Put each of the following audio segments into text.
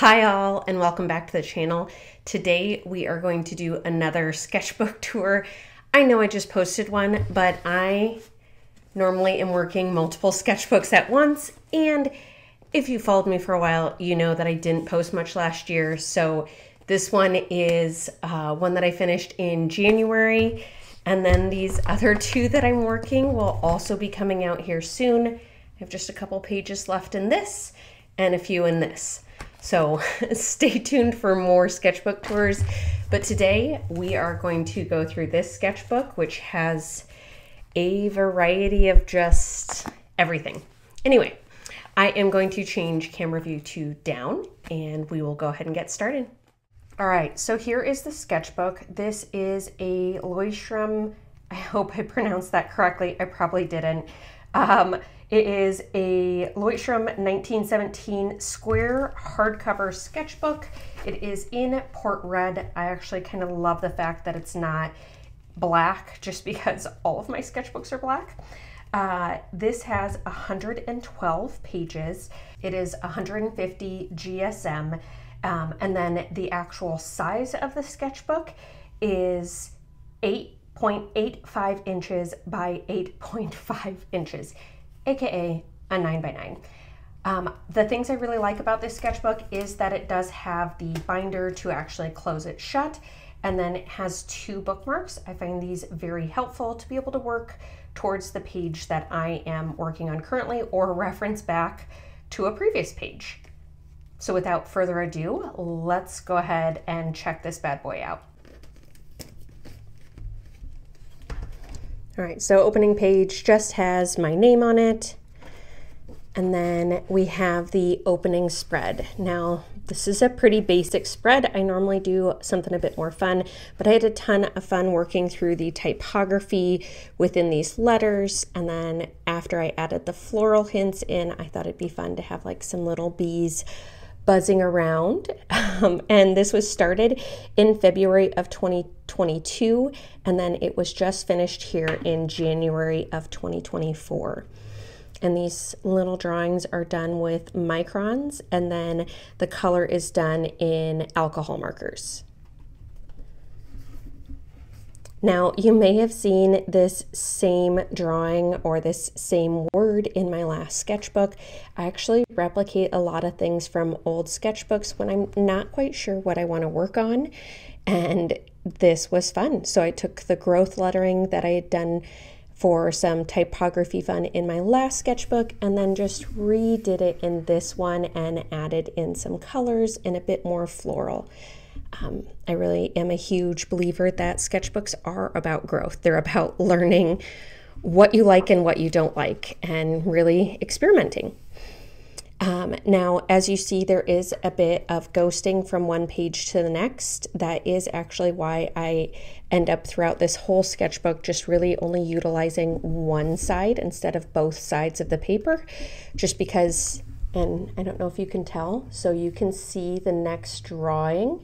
Hi all, and welcome back to the channel. Today we are going to do another sketchbook tour. I know I just posted one, but I normally am working multiple sketchbooks at once, and if you followed me for a while, you know that I didn't post much last year. So this one is one that I finished in January, and then these other two that I'm working will also be coming out here soon. I have just a couple pages left in this and a few in this. So stay tuned for more sketchbook tours. But today we are going to go through this sketchbook, which has a variety of just everything. Anyway, I am going to change camera view to down and we will go ahead and get started. All right, so here is the sketchbook. This is a Leuchtturm. I hope I pronounced that correctly. I probably didn't. It is a Leuchtturm 1917 square hardcover sketchbook. It is in port red. I actually kind of love the fact that it's not black just because all of my sketchbooks are black. This has 112 pages. It is 150 GSM. And then the actual size of the sketchbook is 8.85 inches by 8.5 inches. AKA a 9x9. The things I really like about this sketchbook is that it does have the binder to actually close it shut, and then it has two bookmarks. I find these very helpful to be able to work towards the page that I am working on currently or reference back to a previous page. So without further ado, let's go ahead and check this bad boy out. All right, so opening page just has my name on it. And then we have the opening spread. Now, this is a pretty basic spread. I normally do something a bit more fun, but I had a ton of fun working through the typography within these letters. And then after I added the floral hints in, I thought it'd be fun to have like some little bees buzzing around. And this was started in February of 2022, and then it was just finished here in January of 2024. And these little drawings are done with microns, and then the color is done in alcohol markers. Now, you may have seen this same drawing or this same word in my last sketchbook. I actually replicate a lot of things from old sketchbooks when I'm not quite sure what I want to work on, and this was fun. So I took the growth lettering that I had done for some typography fun in my last sketchbook and then just redid it in this one and added in some colors and a bit more floral. I really am a huge believer that sketchbooks are about growth. They're about learning what you like and what you don't like and really experimenting. Now, as you see, there is a bit of ghosting from one page to the next. That is actually why I end up throughout this whole sketchbook just really only utilizing one side instead of both sides of the paper, just because, and I don't know if you can tell, so you can see the next drawing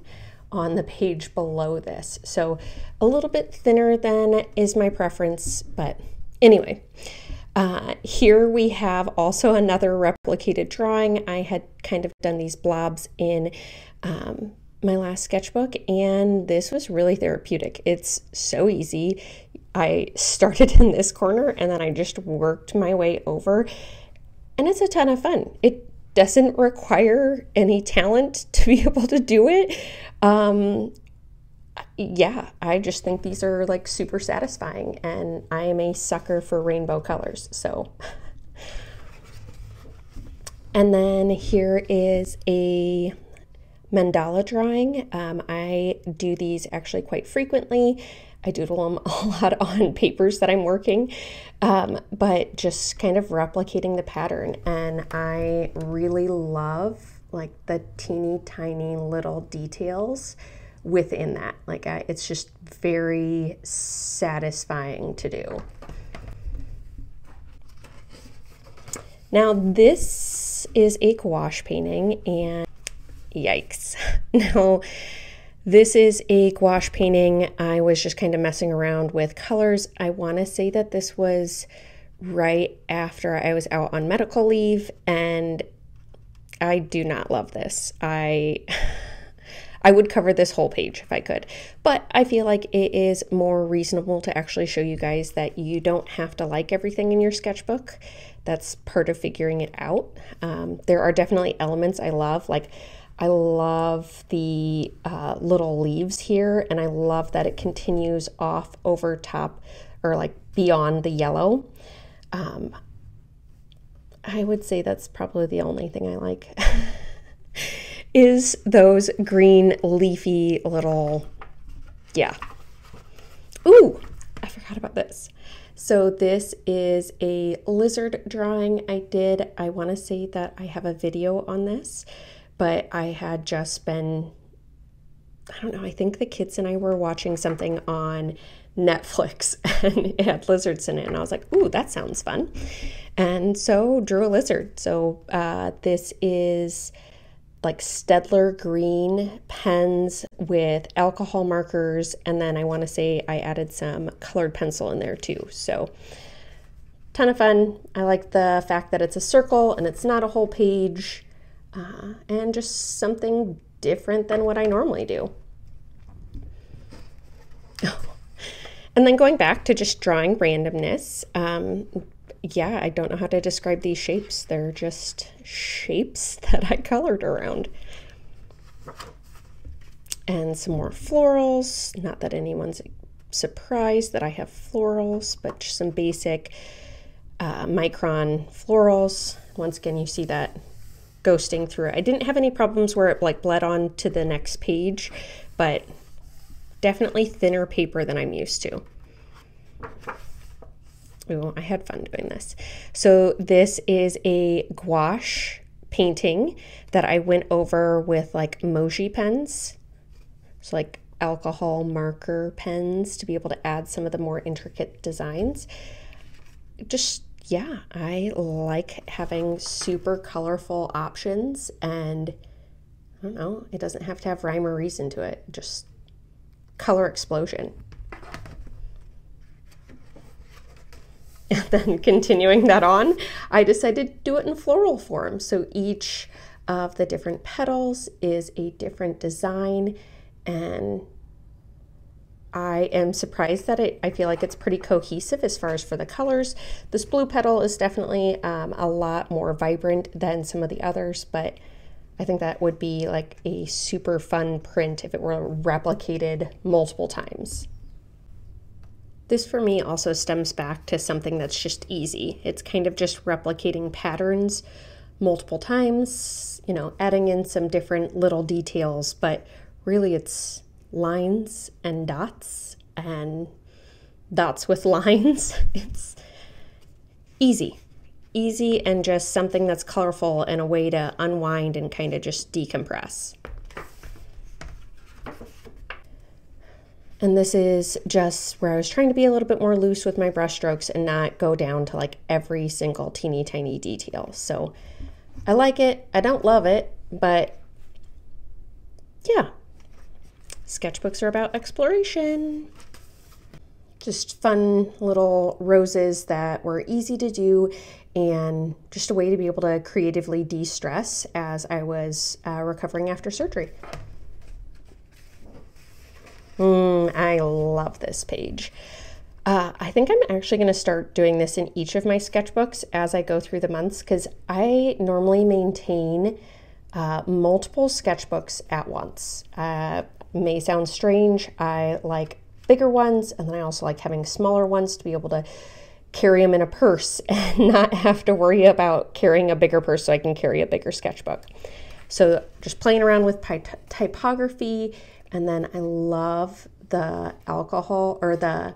on the page below this. So a little bit thinner than is my preference, but anyway. Here we have also another replicated drawing. I had kind of done these blobs in my last sketchbook, and this was really therapeutic. It's so easy. I started in this corner and then I just worked my way over, and it's a ton of fun. It doesn't require any talent to be able to do it. Yeah, I just think these are like super satisfying, and I am a sucker for rainbow colors. So, and then here is a mandala drawing. I do these actually quite frequently. I doodle them a lot on papers that I'm working, but just kind of replicating the pattern. And I really love like the teeny tiny little details within that. Like it's just very satisfying to do. Now this is a gouache painting, and yikes. Now this is a gouache painting. I was just kind of messing around with colors. I want to say that this was right after I was out on medical leave, and I do not love this. I would cover this whole page if I could, but I feel like it is more reasonable to actually show you guys that you don't have to like everything in your sketchbook. That's part of figuring it out. There are definitely elements I love, like I love the little leaves here, and I love that it continues off over top or like beyond the yellow. I would say that's probably the only thing I like. Is those green leafy little, yeah. Ooh, I forgot about this. So this is a lizard drawing I did. I want to say that I have a video on this, but I had just been, I don't know, I think the kids and I were watching something on Netflix and it had lizards in it, and I was like, ooh, that sounds fun. And so drew a lizard. So this is like Stedler green pens with alcohol markers, and then I want to say I added some colored pencil in there too. So ton of fun. I like the fact that it's a circle and it's not a whole page, and just something different than what I normally do. And then going back to just drawing randomness, yeah, I don't know how to describe these shapes. They're just shapes that I colored around. And some more florals. Not that anyone's surprised that I have florals, but just some basic micron florals. Once again, you see that ghosting through it. I didn't have any problems where it like bled on to the next page, but definitely thinner paper than I'm used to. Ooh, I had fun doing this. So this is a gouache painting that I went over with like emoji pens. So like alcohol marker pens to be able to add some of the more intricate designs. Just, yeah, I like having super colorful options, and I don't know, it doesn't have to have rhyme or reason to it. Just color explosion. And then continuing that on, I decided to do it in floral form. So each of the different petals is a different design, and I am surprised that I feel like it's pretty cohesive as far as for the colors. This blue petal is definitely a lot more vibrant than some of the others, but I think that would be like a super fun print if it were replicated multiple times. This for me also stems back to something that's just easy. It's kind of just replicating patterns multiple times, you know, adding in some different little details, but really it's lines and dots with lines. It's easy and just something that's colorful and a way to unwind and kind of just decompress. And this is just where I was trying to be a little bit more loose with my brush strokes and not go down to like every single teeny tiny detail. So I like it. I don't love it, but yeah, sketchbooks are about exploration. Just fun little roses that were easy to do and just a way to be able to creatively de-stress as I was recovering after surgery. I love this page. I think I'm actually going to start doing this in each of my sketchbooks as I go through the months, because I normally maintain multiple sketchbooks at once. May sound strange. I like bigger ones, and then I also like having smaller ones to be able to carry them in a purse and not have to worry about carrying a bigger purse so I can carry a bigger sketchbook. So just playing around with typography. And then I love the alcohol or the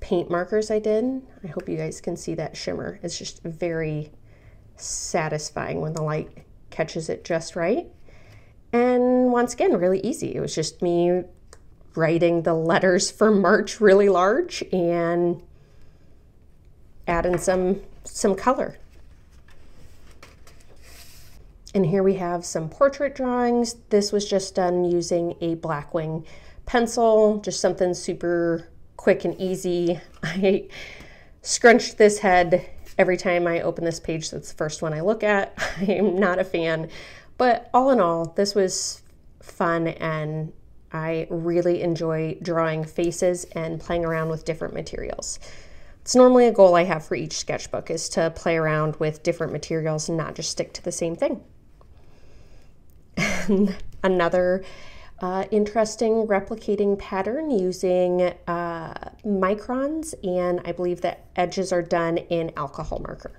paint markers I did. I hope you guys can see that shimmer. It's just very satisfying when the light catches it just right. And once again, really easy. It was just me writing the letters for March really large and adding some color. And here we have some portrait drawings. This was just done using a Blackwing pencil, just something super quick and easy. I scrunched this head Every time I open this page, that's the first one I look at. I'm not a fan, but all in all, this was fun, and I really enjoy drawing faces and playing around with different materials. It's normally a goal I have for each sketchbook, is to play around with different materials and not just stick to the same thing. Another interesting replicating pattern using microns, and I believe that edges are done in alcohol marker.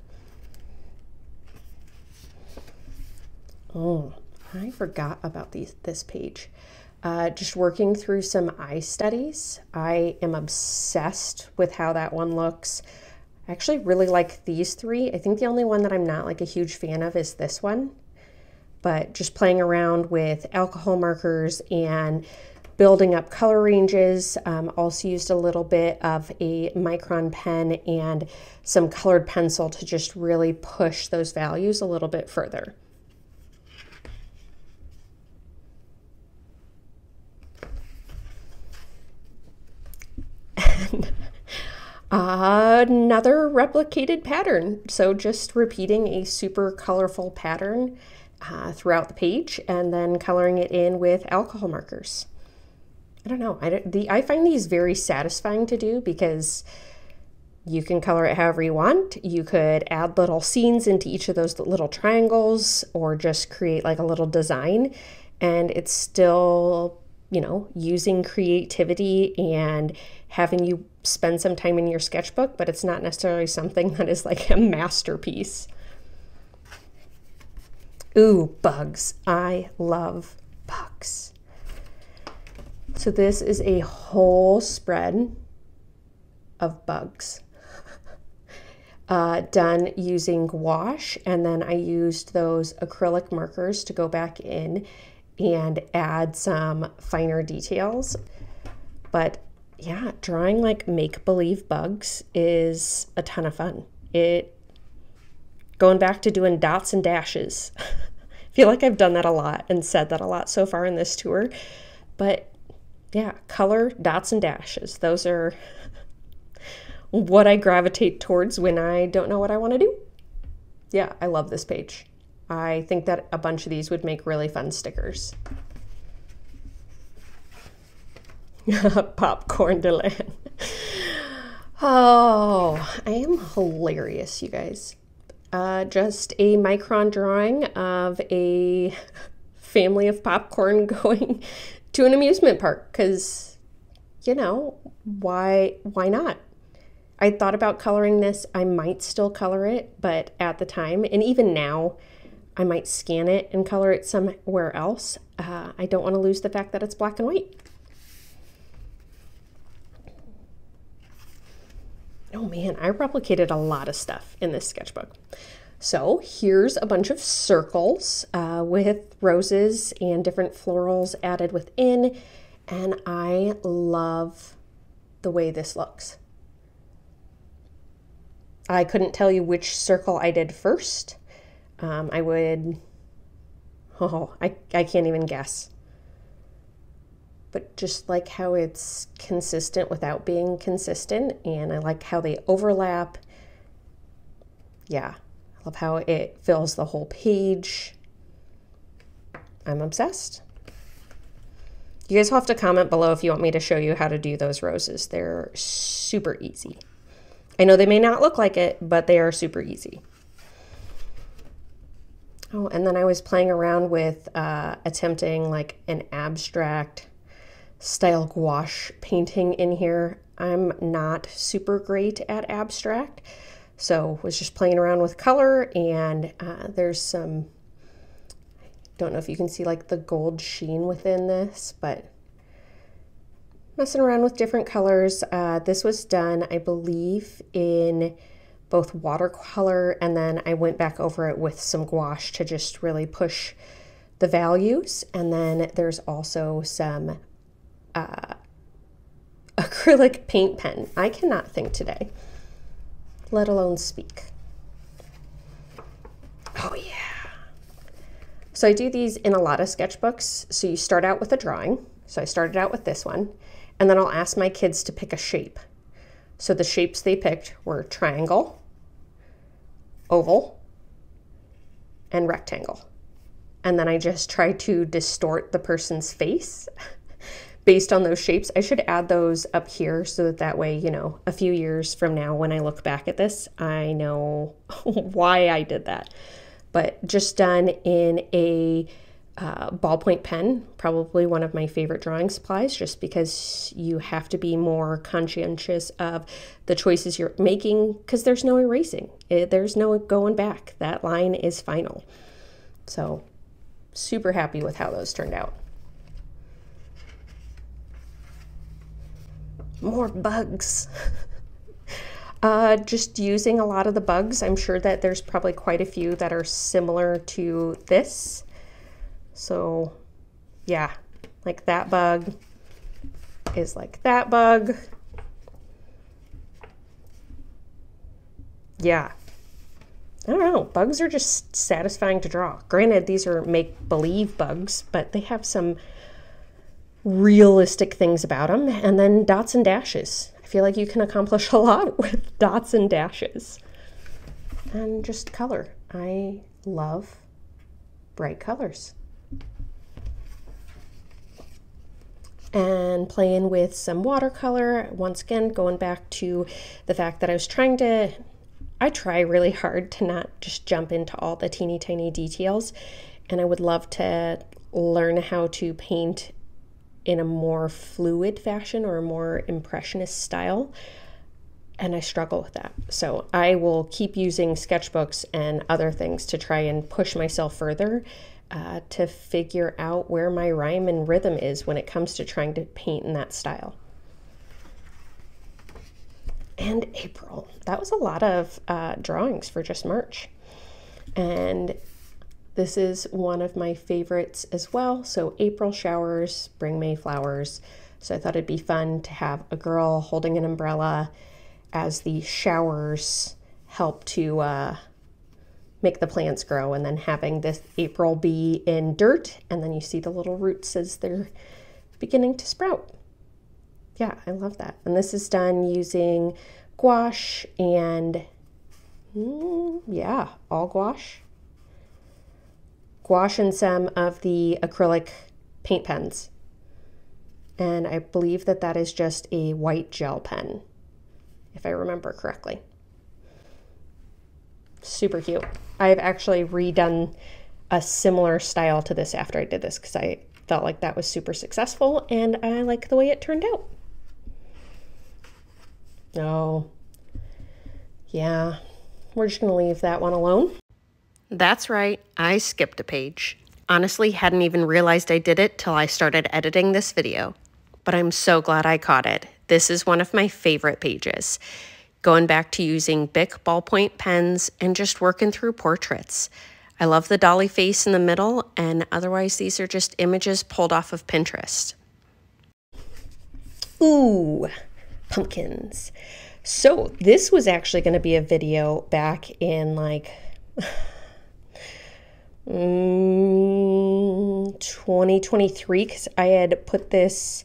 Oh, I forgot about this page. Just working through some eye studies. I am obsessed with how that one looks. I actually really like these three. I think the only one that I'm not like a huge fan of is this one. But just playing around with alcohol markers and building up color ranges. Also used a little bit of a micron pen and some colored pencil to just really push those values a little bit further. Another replicated pattern. So just repeating a super colorful pattern throughout the page and then coloring it in with alcohol markers. I don't know. I find these very satisfying to do because you can color it however you want. You could add little scenes into each of those little triangles or just create like a little design, and it's still, you know, using creativity and having you spend some time in your sketchbook, but it's not necessarily something that is like a masterpiece. Ooh, bugs. I love bugs. So this is a whole spread of bugs done using gouache, and then I used those acrylic markers to go back in and add some finer details. But yeah, drawing like make-believe bugs is a ton of fun. Going back to doing dots and dashes. I feel like I've done that a lot and said that a lot so far in this tour. But yeah, color, dots, and dashes. Those are what I gravitate towards when I don't know what I want to do. Yeah, I love this page. I think that a bunch of these would make really fun stickers. Popcorn Delan. Oh, I am hilarious, you guys. Just a micron drawing of a family of popcorn going to an amusement park because, you know, why not? I thought about coloring this. I might still color it, but at the time, and even now, I might scan it and color it somewhere else. I don't want to lose the fact that it's black and white. Oh man, I replicated a lot of stuff in this sketchbook. So here's a bunch of circles with roses and different florals added within, and I love the way this looks. I couldn't tell you which circle I did first. I can't even guess. But just like how it's consistent without being consistent, and I like how they overlap. Yeah, I love how it fills the whole page. I'm obsessed. You guys will have to comment below if you want me to show you how to do those roses. They're super easy. I know they may not look like it, but they are super easy. Oh, and then I was playing around with attempting like an abstract style gouache painting in here. I'm not super great at abstract, so was just playing around with color, and there's some, I don't know if you can see like the gold sheen within this, but messing around with different colors. This was done, I believe, in both watercolor, and then I went back over it with some gouache to just really push the values. And then there's also some acrylic paint pen. I cannot think today, let alone speak. Oh yeah. So I do these in a lot of sketchbooks. So you start out with a drawing. So I started out with this one, and then I'll ask my kids to pick a shape. So the shapes they picked were triangle, oval, and rectangle. And then I just try to distort the person's face based on those shapes. I should add those up here so that way, you know, a few years from now when I look back at this, I know why I did that. But just done in a ballpoint pen, probably one of my favorite drawing supplies, just because you have to be more conscientious of the choices you're making because there's no erasing. There's no going back. That line is final. So super happy with how those turned out. More bugs. Just using a lot of the bugs. I'm sure that there's probably quite a few that are similar to this. So yeah, like that bug is like that bug. Yeah. I don't know, bugs are just satisfying to draw. Granted, these are make-believe bugs, but they have some realistic things about them. And then dots and dashes. I feel like you can accomplish a lot with dots and dashes. And just color. I love bright colors. And playing with some watercolor. Once again, going back to the fact that I try really hard to not just jump into all the teeny tiny details, and I would love to learn how to paint in a more fluid fashion or a more impressionist style, and I struggle with that. So I will keep using sketchbooks and other things to try and push myself further to figure out where my rhyme and rhythm is when it comes to trying to paint in that style. And April. That was a lot of drawings for just March. And this is one of my favorites as well. So April showers bring May flowers. So I thought it'd be fun to have a girl holding an umbrella as the showers help to make the plants grow, and then having this April be in dirt, and then you see the little roots as they're beginning to sprout. Yeah, I love that. And this is done using gouache and, yeah, all gouache. Gouache and some of the acrylic paint pens. And I believe that that is just a white gel pen, if I remember correctly. Super cute. I've actually redone a similar style to this after I did this because I felt like that was super successful and I like the way it turned out. Oh, yeah, we're just gonna leave that one alone. That's right, I skipped a page. Honestly, hadn't even realized I did it till I started editing this video. But I'm so glad I caught it. This is one of my favorite pages. Going back to using Bic ballpoint pens and just working through portraits. I love the dolly face in the middle, and otherwise these are just images pulled off of Pinterest. Ooh, pumpkins. So this was actually going to be a video back in like 2023, because I had put this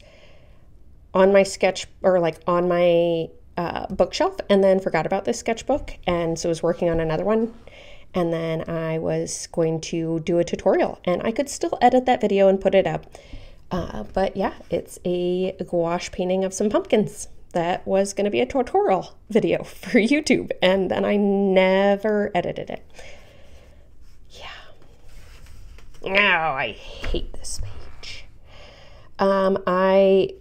on my sketch, or like on my bookshelf, and then forgot about this sketchbook, and so I was working on another one, and then I was going to do a tutorial, and I could still edit that video and put it up, but yeah, it's a gouache painting of some pumpkins that was going to be a tutorial video for YouTube, and then I never edited it. Yeah. Oh, I hate this page. I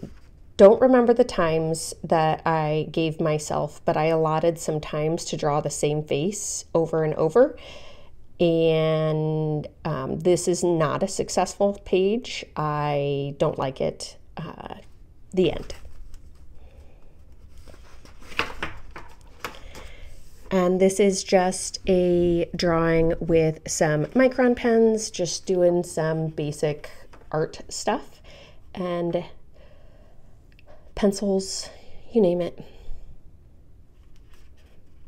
don't remember the times that I gave myself, but I allotted some times to draw the same face over and over. And this is not a successful page. I don't like it. The end. And this is just a drawing with some micron pens, just doing some basic art stuff. And pencils, you name it.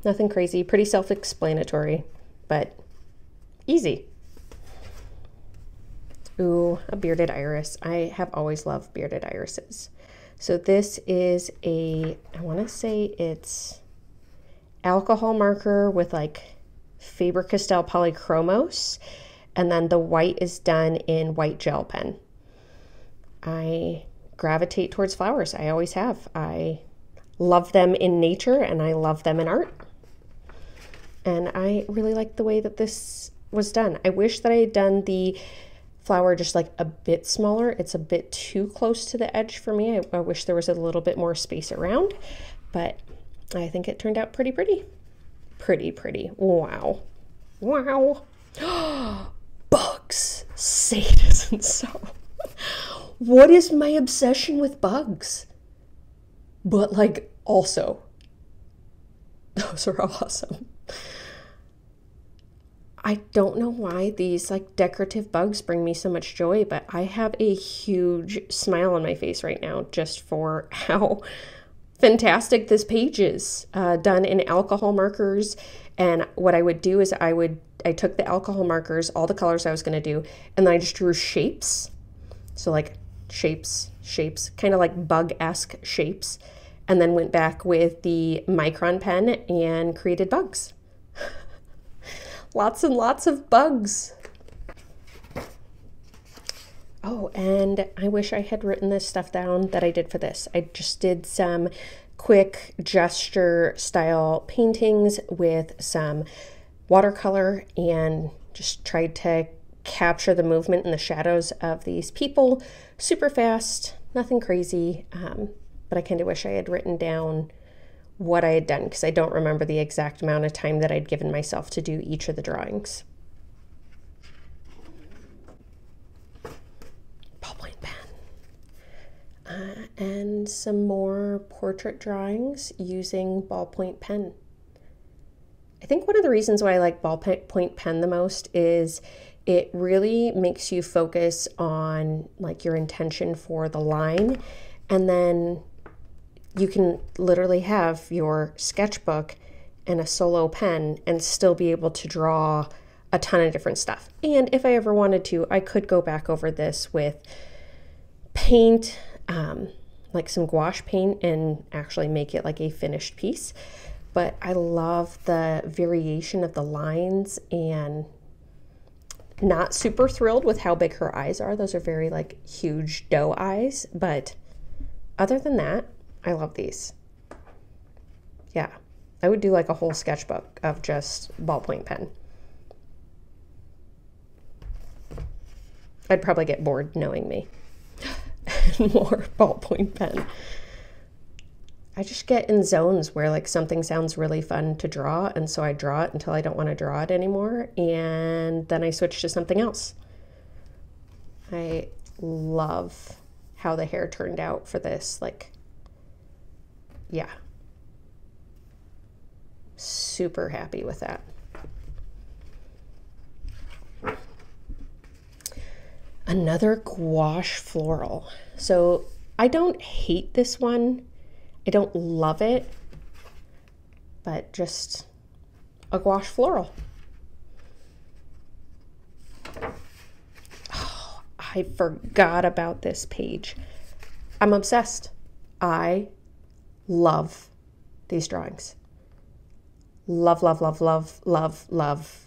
Nothing crazy, pretty self-explanatory, but easy. Ooh, a bearded iris. I have always loved bearded irises. So this is a, I want to say it's alcohol marker with like Faber-Castell Polychromos, and then the white is done in white gel pen. I gravitate towards flowers. I always have. I love them in nature and I love them in art. And I really like the way that this was done. I wish that I had done the flower just like a bit smaller. It's a bit too close to the edge for me. I wish there was a little bit more space around, but I think it turned out pretty pretty. Pretty. Wow. Wow. Bugs. Say it isn't so. What is my obsession with bugs? But like also, those are awesome. I don't know why these like decorative bugs bring me so much joy, but I have a huge smile on my face right now just for how fantastic this page is, done in alcohol markers. And what I would do is I took the alcohol markers, all the colors I was going to do, and then I just drew shapes. So like shapes, kind of like bug-esque shapes, and then went back with the micron pen and created bugs. Lots and lots of bugs. Oh, and I wish I had written this stuff down that I did for this. I just did some quick gesture style paintings with some watercolor and just tried to capture the movement and the shadows of these people super fast, nothing crazy. But I kind of wish I had written down what I had done because I don't remember the exact amount of time that I'd given myself to do each of the drawings. Ballpoint pen. And some more portrait drawings using ballpoint pen. I think one of the reasons why I like ballpoint pen the most is it really makes you focus on like your intention for the line, and then you can literally have your sketchbook and a solo pen and still be able to draw a ton of different stuff. And if I ever wanted to, I could go back over this with paint, like some gouache paint, and actually make it like a finished piece. But I love the variation of the lines, and not super thrilled with how big her eyes are. Those are very like huge doe eyes, but other than that, I love these. Yeah, I would do like a whole sketchbook of just ballpoint pen. I'd probably get bored knowing me. More ballpoint pen. I just get in zones where like something sounds really fun to draw, and so I draw it until I don't want to draw it anymore, and then I switch to something else. I love how the hair turned out for this. Like, yeah, super happy with that. Another gouache floral. So I don't hate this one. I don't love it, but just a gouache floral. Oh, I forgot about this page. I'm obsessed. I love these drawings. Love, love, love, love, love, love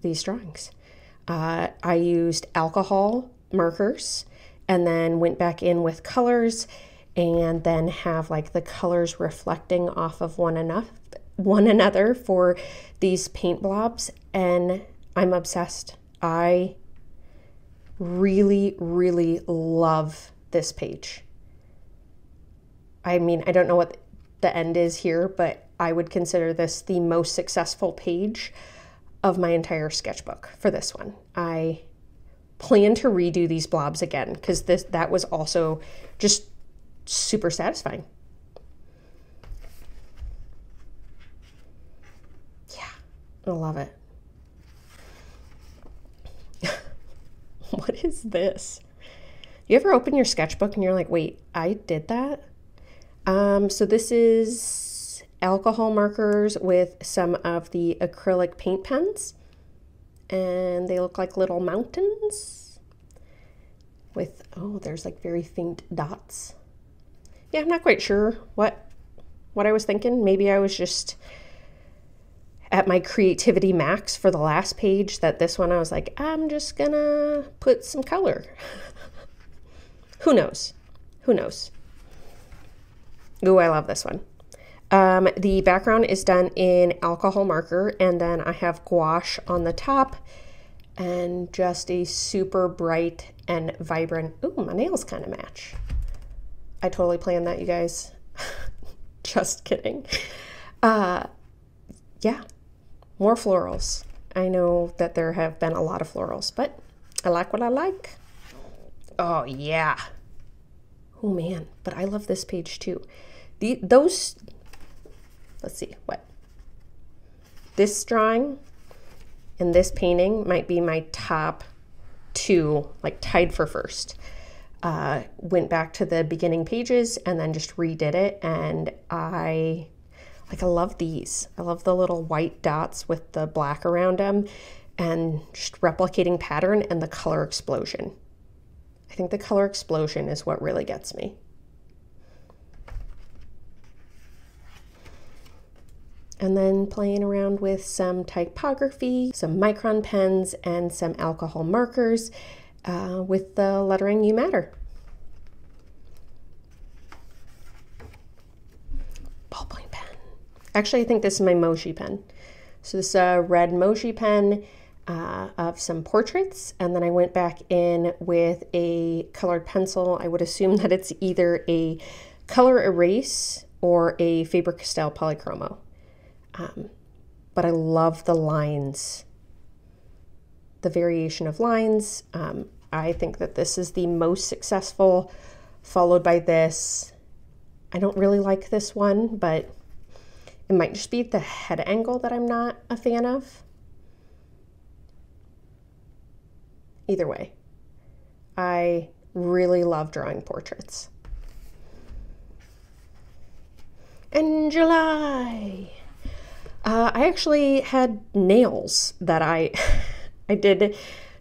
these drawings. I used alcohol markers and then went back in with colors, and then have like the colors reflecting off of one another for these paint blobs, and I'm obsessed. I really, really love this page. I mean, I don't know what the end is here, but I would consider this the most successful page of my entire sketchbook for this one. I plan to redo these blobs again because that was also just super satisfying. Yeah, I love it. What is this? You ever open your sketchbook and you're like, wait, I did that? So this is alcohol markers with some of the acrylic paint pens, and they look like little mountains with, oh, there's like very faint dots. Yeah, I'm not quite sure what I was thinking. Maybe I was just at my creativity max for the last page that this one I was like, I'm just gonna put some color. Who knows? Who knows? Ooh, I love this one. The background is done in alcohol marker, and then I have gouache on the top and just a super bright and vibrant. Ooh, my nails kind of match. I totally planned that, you guys. Just kidding. Yeah, more florals. I know that there have been a lot of florals, but I like what I like. Oh yeah. Oh man, but I love this page too. Let's see, what? This drawing and this painting might be my top two, like tied for first. Went back to the beginning pages and then just redid it, and I love these. I love the little white dots with the black around them and just replicating pattern and the color explosion. I think the color explosion is what really gets me. And then playing around with some typography, some micron pens, and some alcohol markers with the lettering You Matter. Ballpoint pen. Actually, I think this is my Mochi pen. So this is a red Mochi pen of some portraits, and then I went back in with a colored pencil. I would assume that it's either a color erase or a Faber-Castell polychromo. But I love the lines, the variation of lines. I think that this is the most successful, followed by this. I don't really like this one, but it might just be the head angle that I'm not a fan of. Either way, I really love drawing portraits. In July, I actually had nails that I did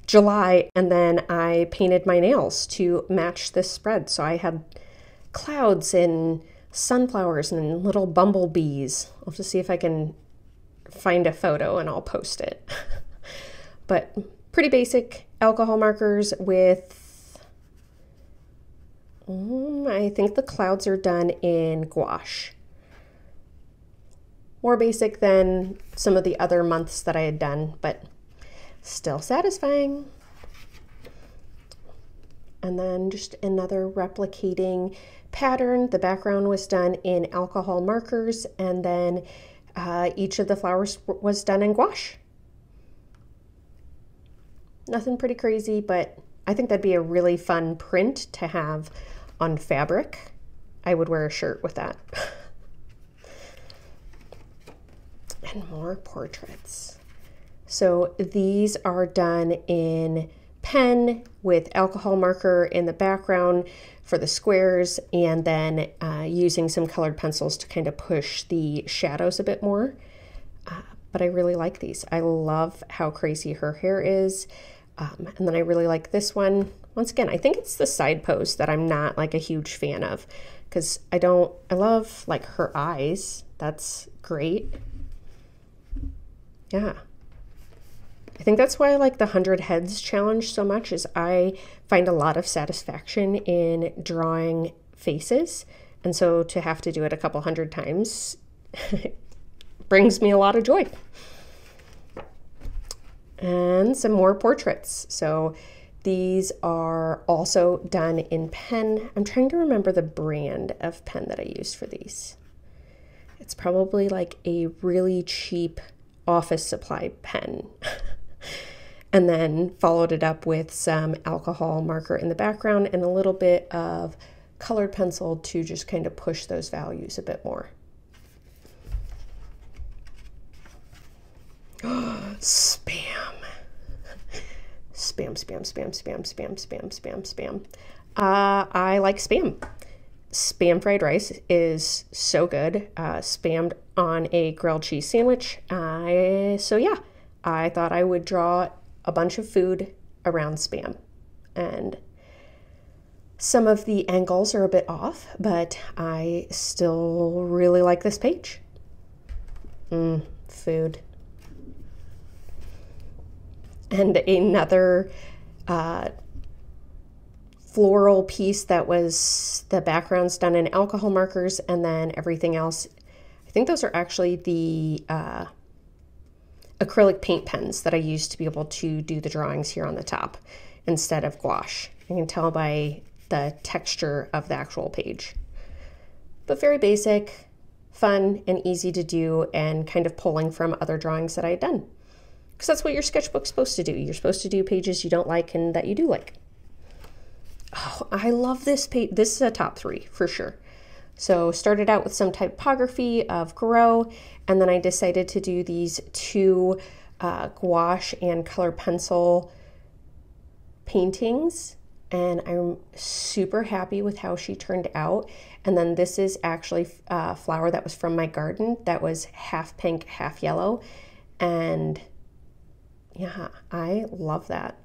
July, and then I painted my nails to match this spread. So I had clouds and sunflowers and little bumblebees. I'll have to see if I can find a photo and I'll post it. But pretty basic alcohol markers with, I think the clouds are done in gouache. More basic than some of the other months that I had done, but still satisfying. And then just another replicating pattern. The background was done in alcohol markers, and then each of the flowers was done in gouache. Nothing pretty crazy, but I think that'd be a really fun print to have on fabric. I would wear a shirt with that. And more portraits. So these are done in pen with alcohol marker in the background for the squares, and then using some colored pencils to kind of push the shadows a bit more. But I really like these. I love how crazy her hair is. And then I really like this one. Once again, I think it's the side pose that I'm not like a huge fan of, because I love like her eyes. That's great. Yeah. I think that's why I like the 100 Heads challenge so much, is I find a lot of satisfaction in drawing faces. And so to have to do it a couple hundred times brings me a lot of joy. And some more portraits. So these are also done in pen. I'm trying to remember the brand of pen that I used for these. It's probably like a really cheap office supply pen. And then followed it up with some alcohol marker in the background and a little bit of colored pencil to just kind of push those values a bit more. Spam. Spam, spam, spam, spam, spam, spam, spam, spam. I like Spam. Spam fried rice is so good. Spammed on a grilled cheese sandwich. So yeah, I thought I would draw a bunch of food around Spam. And some of the angles are a bit off, but I still really like this page. Food. and another floral piece that was the background's done in alcohol markers, and then everything else, I think those are actually the acrylic paint pens that I used to be able to do the drawings here on the top instead of gouache. You can tell by the texture of the actual page. But very basic, fun, and easy to do, and kind of pulling from other drawings that I had done. Because that's what your sketchbook's supposed to do. You're supposed to do pages you don't like and that you do like. Oh, I love this page. This is a top 3 for sure. So started out with some typography of Gouache, and then I decided to do these 2 gouache and color pencil paintings, and I'm super happy with how she turned out. And then this is actually a flower that was from my garden that was half pink, half yellow, and yeah, I love that.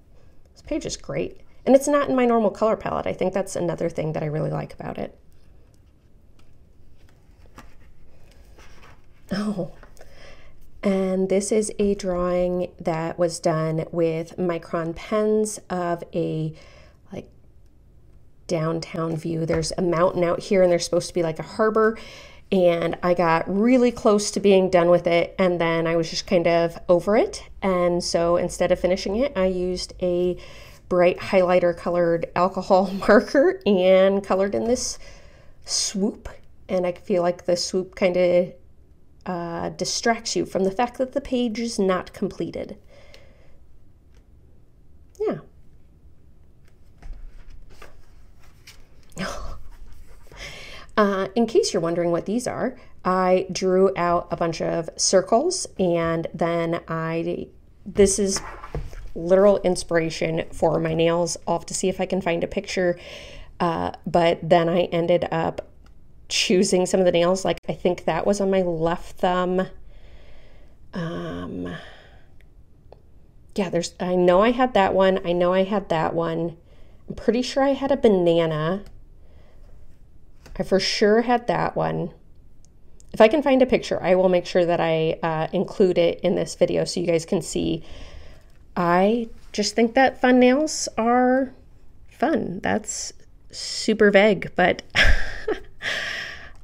This page is great. And it's not in my normal color palette. I think that's another thing that I really like about it. Oh, and this is a drawing that was done with micron pens of a like downtown view. There's a mountain out here and there's supposed to be like a harbor, and I got really close to being done with it, and then I was just kind of over it. And so instead of finishing it, I used a bright highlighter colored alcohol marker and colored in this swoop. And I feel like the swoop kind of distracts you from the fact that the page is not completed. Yeah. In case you're wondering what these are, I drew out a bunch of circles, and then this is literal inspiration for my nails. I'll have to see if I can find a picture, but then I ended up choosing some of the nails. Like I think that was on my left thumb. Yeah, I know I had that one. I know I had that one. I'm pretty sure I had a banana. I for sure had that one. If I can find a picture, I will make sure that I include it in this video so you guys can see. I just think that fun nails are fun. That's super vague, but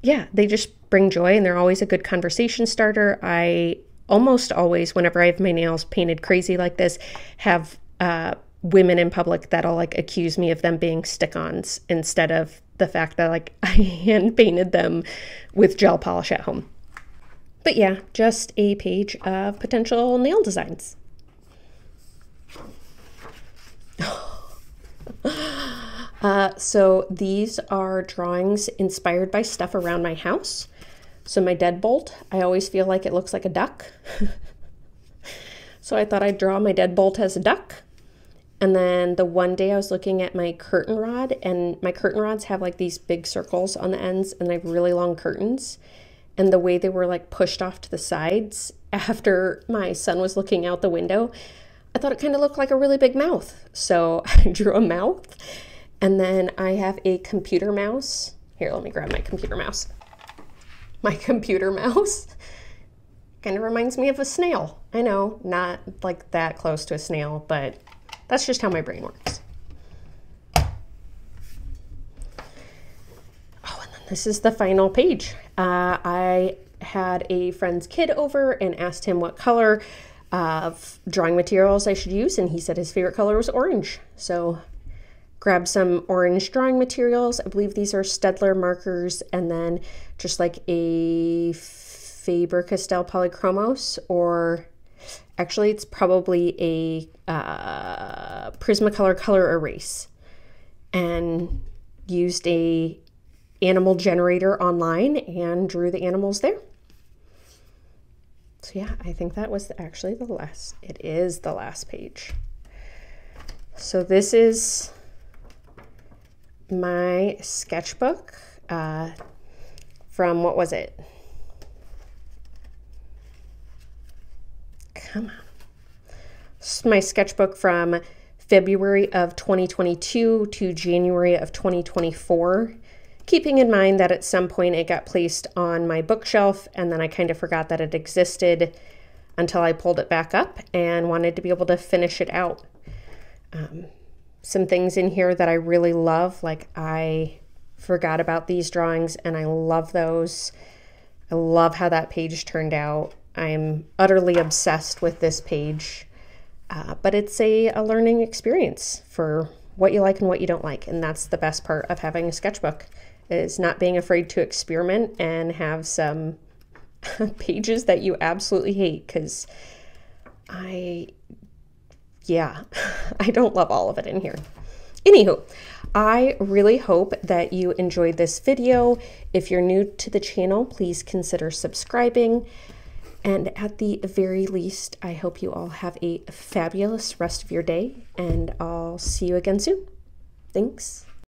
yeah, they just bring joy, and they're always a good conversation starter. I almost always, whenever I have my nails painted crazy like this, have women in public that'll like accuse me of them being stick-ons instead of the fact that like I hand painted them with gel polish at home. But yeah, just a page of potential nail designs. So these are drawings inspired by stuff around my house. So my deadbolt, I always feel like it looks like a duck. So I thought I'd draw my deadbolt as a duck. And then the one day I was looking at my curtain rod, and my curtain rods have like these big circles on the ends, and I have really long curtains. And the way they were like pushed off to the sides after my son was looking out the window, I thought it kind of looked like a really big mouth. So I drew a mouth. And then I have a computer mouse. Here, let me grab my computer mouse. My computer mouse kind of reminds me of a snail. I know, not like that close to a snail, but that's just how my brain works. Oh, and then this is the final page. I had a friend's kid over and asked him what color of drawing materials I should use, and he said his favorite color was orange. So grabbed some orange drawing materials. I believe these are Staedtler markers, and then just like a Faber-Castell Polychromos, or actually it's probably a Prismacolor color erase, and used a animal generator online and drew the animals there. So yeah, I think that was actually the last, it is the last page. So this is my sketchbook from, what was it? Come on. This is my sketchbook from February of 2022 to January of 2024. Keeping in mind that at some point it got placed on my bookshelf and then I kind of forgot that it existed. until I pulled it back up and wanted to be able to finish it out. Some things in here that I really love, like I forgot about these drawings and I love those. I love how that page turned out. I'm utterly obsessed with this page, but it's a learning experience for what you like and what you don't like. And that's the best part of having a sketchbook, is not being afraid to experiment and have some pages that you absolutely hate, because I don't love all of it in here. Anywho, I really hope that you enjoyed this video. If you're new to the channel, please consider subscribing. And at the very least, I hope you all have a fabulous rest of your day, and I'll see you again soon. Thanks.